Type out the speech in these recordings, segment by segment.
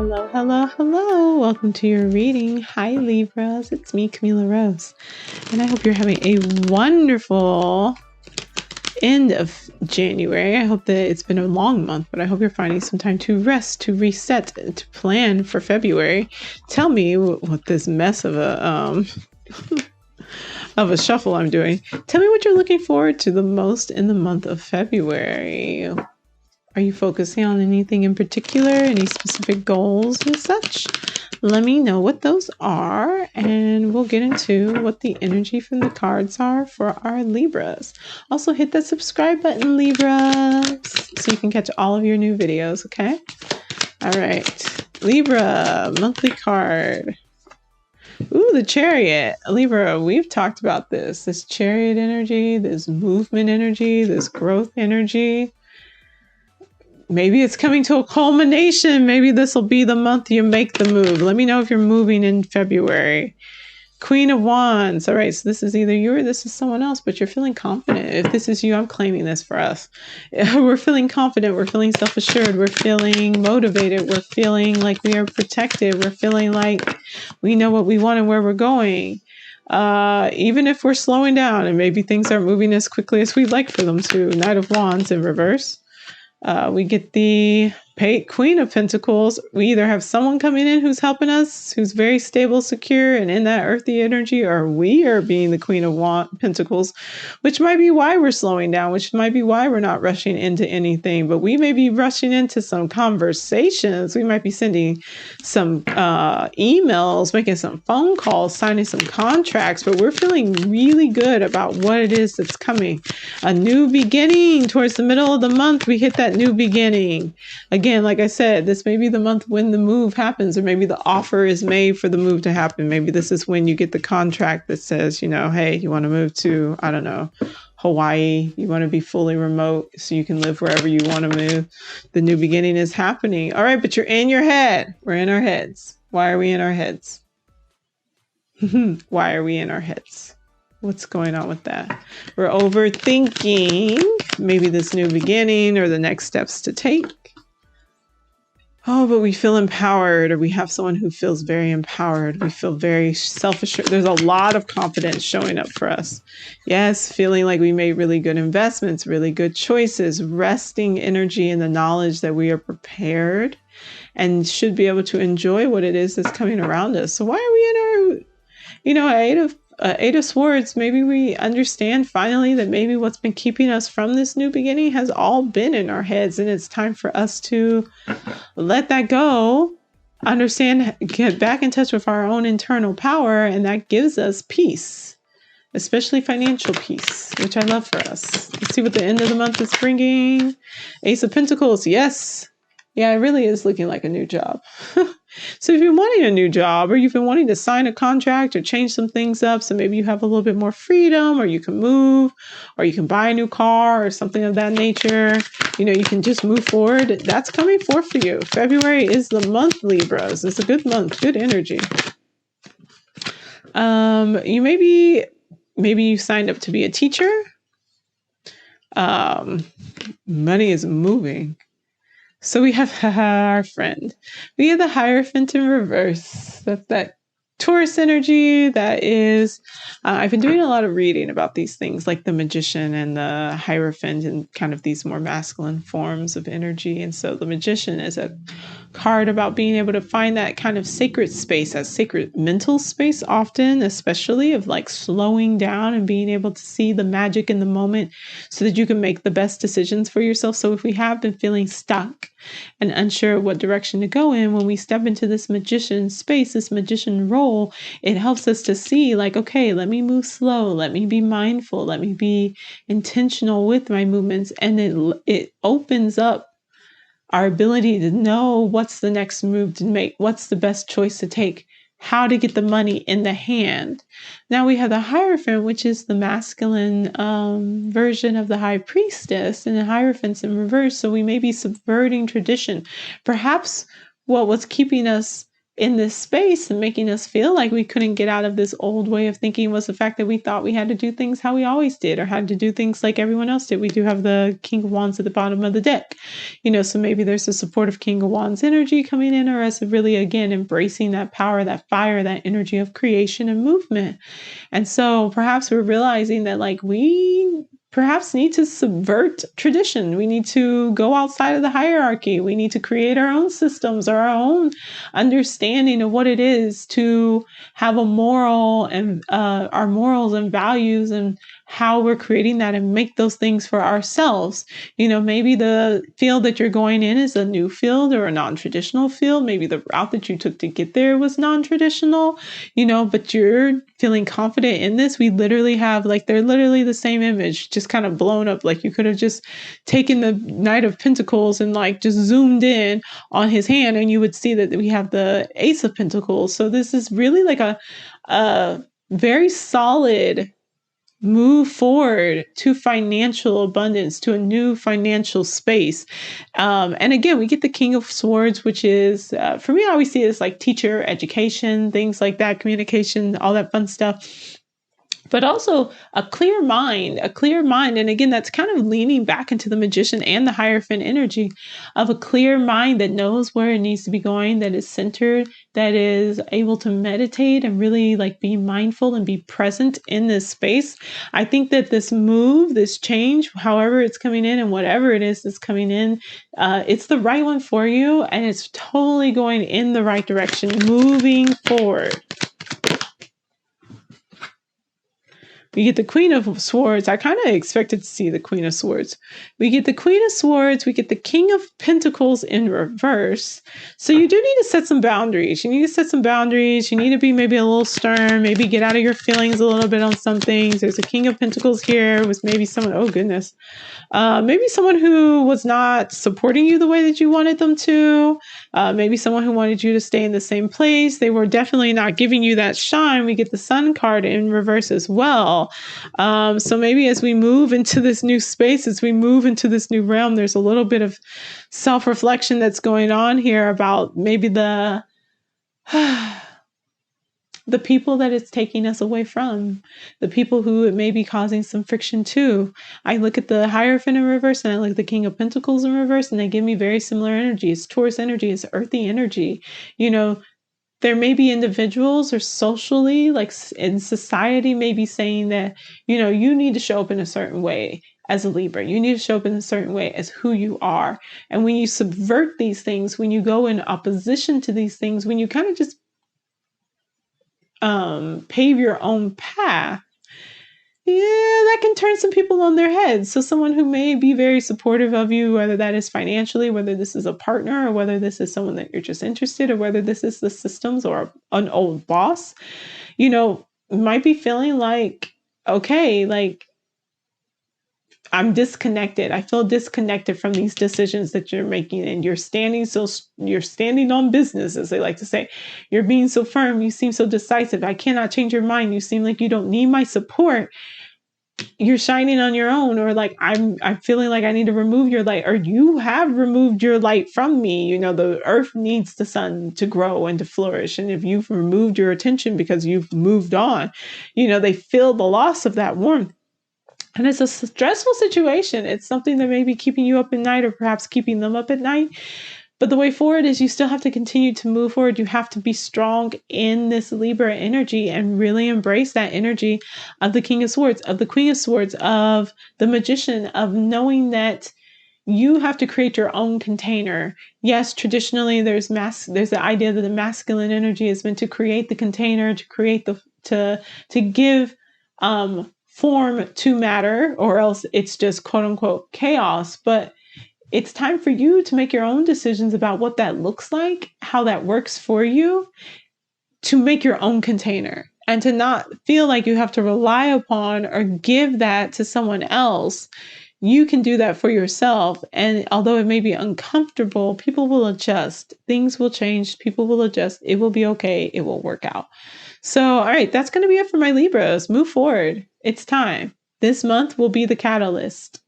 Hello, hello, hello. Welcome to your reading. Hi, Libras. It's me, Camila Rose. And I hope you're having a wonderful end of January. I hope that it's been a long month, but I hope you're finding some time to rest, to reset, to plan for February. Tell me what this mess of a of a shuffle I'm doing. Tell me what you're looking forward to the most in the month of February. Are you focusing on anything in particular? Any specific goals and such? Let me know what those are, and we'll get into what the energy from the cards are for our Libras. Also, hit that subscribe button, Libras, so you can catch all of your new videos, okay? All right. Libra, monthly card. Ooh, the Chariot. Libra, we've talked about this Chariot energy, this movement energy, this growth energy. Maybe it's coming to a culmination. Maybe this will be the month you make the move. Let me know if you're moving in February. Queen of Wands. All right, so this is either you or this is someone else, but you're feeling confident. If this is you, I'm claiming this for us. We're feeling confident. We're feeling self-assured. We're feeling motivated. We're feeling like we are protected. We're feeling like we know what we want and where we're going. Even if we're slowing down and maybe things aren't moving as quickly as we'd like for them to. Knight of Wands in reverse. We get the Queen of Pentacles. We either have someone coming in who's helping us, who's very stable, secure, and in that earthy energy, or we are being the Queen of Pentacles, which might be why we're slowing down, which might be why we're not rushing into anything. But we may be rushing into some conversations. We might be sending some emails, making some phone calls, signing some contracts, but we're feeling really good about what it is that's coming. A new beginning towards the middle of the month. We hit that new beginning. Again, like I said, this may be the month when the move happens, or maybe the offer is made for the move to happen. Maybe this is when you get the contract that says, you know, hey, you want to move to, I don't know, Hawaii. You want to be fully remote so you can live wherever you want to move. The new beginning is happening. All right, but you're in your head. We're in our heads. Why are we in our heads? Why are we in our heads? What's going on with that? We're overthinking maybe this new beginning or the next steps to take. Oh, but we feel empowered, or we have someone who feels very empowered. We feel very self-assured. There's a lot of confidence showing up for us. Yes, feeling like we made really good investments, really good choices, resting energy in the knowledge that we are prepared and should be able to enjoy what it is that's coming around us. So why are we in our, Eight of Swords? Maybe we understand finally that maybe what's been keeping us from this new beginning has all been in our heads, and it's time for us to let that go, understand, get back in touch with our own internal power, and that gives us peace, especially financial peace, which I love for us. Let's see what the end of the month is bringing. Ace of Pentacles. Yes. Yeah, it really is looking like a new job. So if you're wanting a new job, or you've been wanting to sign a contract or change some things up, so maybe you have a little bit more freedom, or you can move, or you can buy a new car or something of that nature, you can just move forward. That's coming forth for you. February is the month, Libras. It's a good month, good energy. You maybe you signed up to be a teacher. Money is moving. So we have our friend. We have the Hierophant in reverse. That's that Taurus energy. That is, I've been doing a lot of reading about these things, like the Magician and the Hierophant, and kind of these more masculine forms of energy. And so the Magician is a card about being able to find that kind of sacred space, that sacred mental space, often, especially of like slowing down and being able to see the magic in the moment so that you can make the best decisions for yourself. So if we have been feeling stuck and unsure what direction to go in, when we step into this magician space, this magician role, it helps us to see like, okay, let me move slow. Let me be mindful. Let me be intentional with my movements. And it opens up our ability to know what's the next move to make, what's the best choice to take, how to get the money in the hand. Now we have the Hierophant, which is the masculine version of the High Priestess, and the Hierophant's in reverse. So we may be subverting tradition. Perhaps what was keeping us in this space and making us feel like we couldn't get out of this old way of thinking was the fact that we thought we had to do things how we always did or had to do things like everyone else did. We do have the King of Wands at the bottom of the deck, so maybe there's a supportive King of Wands energy coming in, or us really, again, embracing that power, that fire, that energy of creation and movement. And so perhaps we're realizing that we perhaps need to subvert tradition. We need to go outside of the hierarchy. We need to create our own systems or our own understanding of what it is to have a moral and our morals and values and how we're creating that and make those things for ourselves. Maybe the field that you're going in is a new field or a non-traditional field. Maybe the route that you took to get there was non-traditional, but you're feeling confident in this. We literally have they're literally the same image, just kind of blown up. You could have just taken the Knight of Pentacles and just zoomed in on his hand and you would see that we have the Ace of Pentacles. So this is really a very solid move forward to financial abundance, to a new financial space. And again, we get the King of Swords, which is, for me, I always see it as teacher, education, things like that, communication, all that fun stuff. But also a clear mind. And again, that's kind of leaning back into the Magician and the Hierophant energy of a clear mind that knows where it needs to be going, that is centered, that is able to meditate and really be mindful and be present in this space. I think that this move, this change, however it's coming in and whatever it is that's coming in, it's the right one for you. And it's totally going in the right direction, moving forward. We get the Queen of Swords. I kind of expected to see the Queen of Swords. We get the Queen of Swords. We get the King of Pentacles in reverse. So you do need to set some boundaries. You need to set some boundaries. You need to be maybe a little stern, maybe get out of your feelings a little bit on some things. There's a King of Pentacles here with maybe someone, oh goodness, maybe someone who was not supporting you the way that you wanted them to. Maybe someone who wanted you to stay in the same place. They were definitely not giving you that shine. We get the Sun card in reverse as well. So maybe as we move into this new space, as we move into this new realm, there's a little bit of self-reflection that's going on here about maybe the people that it's taking us away from, the people who it may be causing some friction to. I look at the Hierophant in reverse and I look at the King of Pentacles in reverse, and they give me very similar energies. Taurus energy is earthy energy. There may be individuals or socially, in society, maybe saying that, you need to show up in a certain way as a Libra. You need to show up in a certain way as who you are. And when you subvert these things, when you go in opposition to these things, when you kind of just pave your own path, that can turn some people on their heads. So someone who may be very supportive of you, whether that is financially, whether this is a partner, or whether this is someone that you're just interested, or whether this is the systems or an old boss, might be feeling okay, I'm disconnected. I feel disconnected from these decisions that you're making, and you're standing on business, as they like to say. You're being so firm. You seem so decisive. I cannot change your mind. You seem like you don't need my support. You're shining on your own, or I'm feeling like I need to remove your light, or you have removed your light from me. The earth needs the sun to grow and to flourish. And if you've removed your attention because you've moved on, they feel the loss of that warmth. And it's a stressful situation. It's something that may be keeping you up at night, or perhaps keeping them up at night. But the way forward is you still have to continue to move forward. You have to be strong in this Libra energy and really embrace that energy of the King of Swords, of the Queen of Swords, of the Magician, of knowing that you have to create your own container. Yes, traditionally there's the idea that the masculine energy is meant to create the container, to create to give form to matter, or else it's just quote unquote chaos. But it's time for you to make your own decisions about what that looks like, how that works for you, to make your own container, and to not feel like you have to rely upon or give that to someone else. You can do that for yourself. And although it may be uncomfortable, people will adjust. Things will change. People will adjust. It will be okay. It will work out. So, all right, that's going to be it for my Libras. Move forward. It's time. This month will be the catalyst.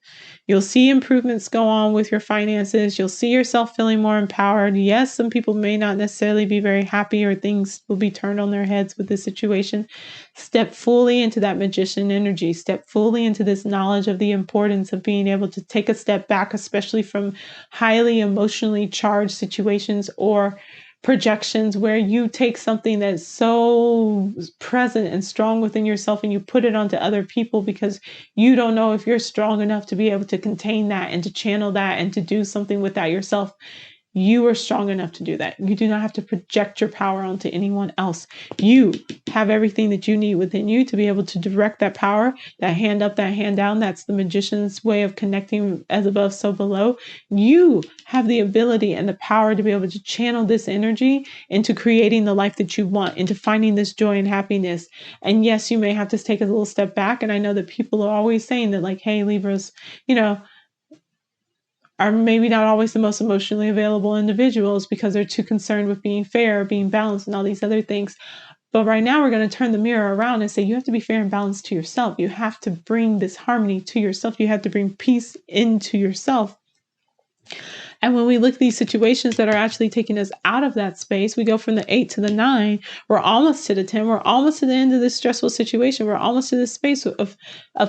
You'll see improvements go on with your finances. You'll see yourself feeling more empowered. Yes, some people may not necessarily be very happy, or things will be turned on their heads with this situation. Step fully into that magician energy. Step fully into this knowledge of the importance of being able to take a step back, especially from highly emotionally charged situations or projections, where you take something that's so present and strong within yourself and you put it onto other people, because you don't know if you're strong enough to be able to contain that and to channel that and to do something with that yourself. You are strong enough to do that. You do not have to project your power onto anyone else. You have everything that you need within you to be able to direct that power, that hand up, that hand down. That's the magician's way of connecting, as above, so below. You have the ability and the power to be able to channel this energy into creating the life that you want, into finding this joy and happiness. And yes, you may have to take a little step back. And I know that people are always saying that, like, hey, Libras, are maybe not always the most emotionally available individuals because they're too concerned with being fair, being balanced, and all these other things. But right now, we're going to turn the mirror around and say, you have to be fair and balanced to yourself. You have to bring this harmony to yourself. You have to bring peace into yourself. And when we look at these situations that are actually taking us out of that space, we go from the 8 to the 9. We're almost to the 10. We're almost to the end of this stressful situation. We're almost to this space of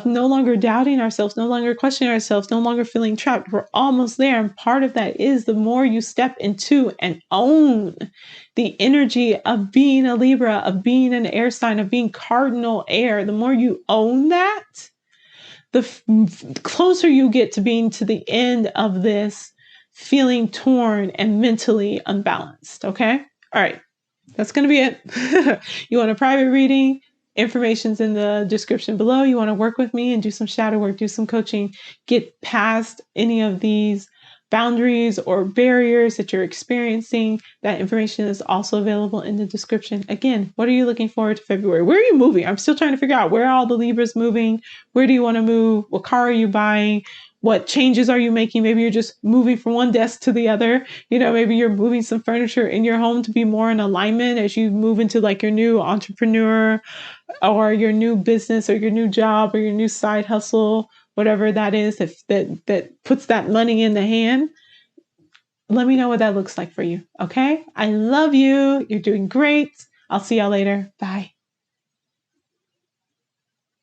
no longer doubting ourselves, no longer questioning ourselves, no longer feeling trapped. We're almost there. And part of that is the more you step into and own the energy of being a Libra, of being an air sign, of being cardinal air, the more you own that, the closer you get to being to the end of this feeling torn and mentally unbalanced. Okay. All right. That's going to be it. You want a private reading? Information's in the description below. You want to work with me and do some shadow work, do some coaching, get past any of these boundaries or barriers that you're experiencing. That information is also available in the description. Again, what are you looking forward to February? Where are you moving? I'm still trying to figure out where are all the Libras moving. Where do you want to move? What car are you buying? What changes are you making? Maybe you're just moving from one desk to the other. Maybe you're moving some furniture in your home to be more in alignment as you move into like your new entrepreneur or your new business or your new job or your new side hustle, whatever that is that puts that money in the hand. Let me know what that looks like for you. Okay. I love you. You're doing great. I'll see y'all later. Bye.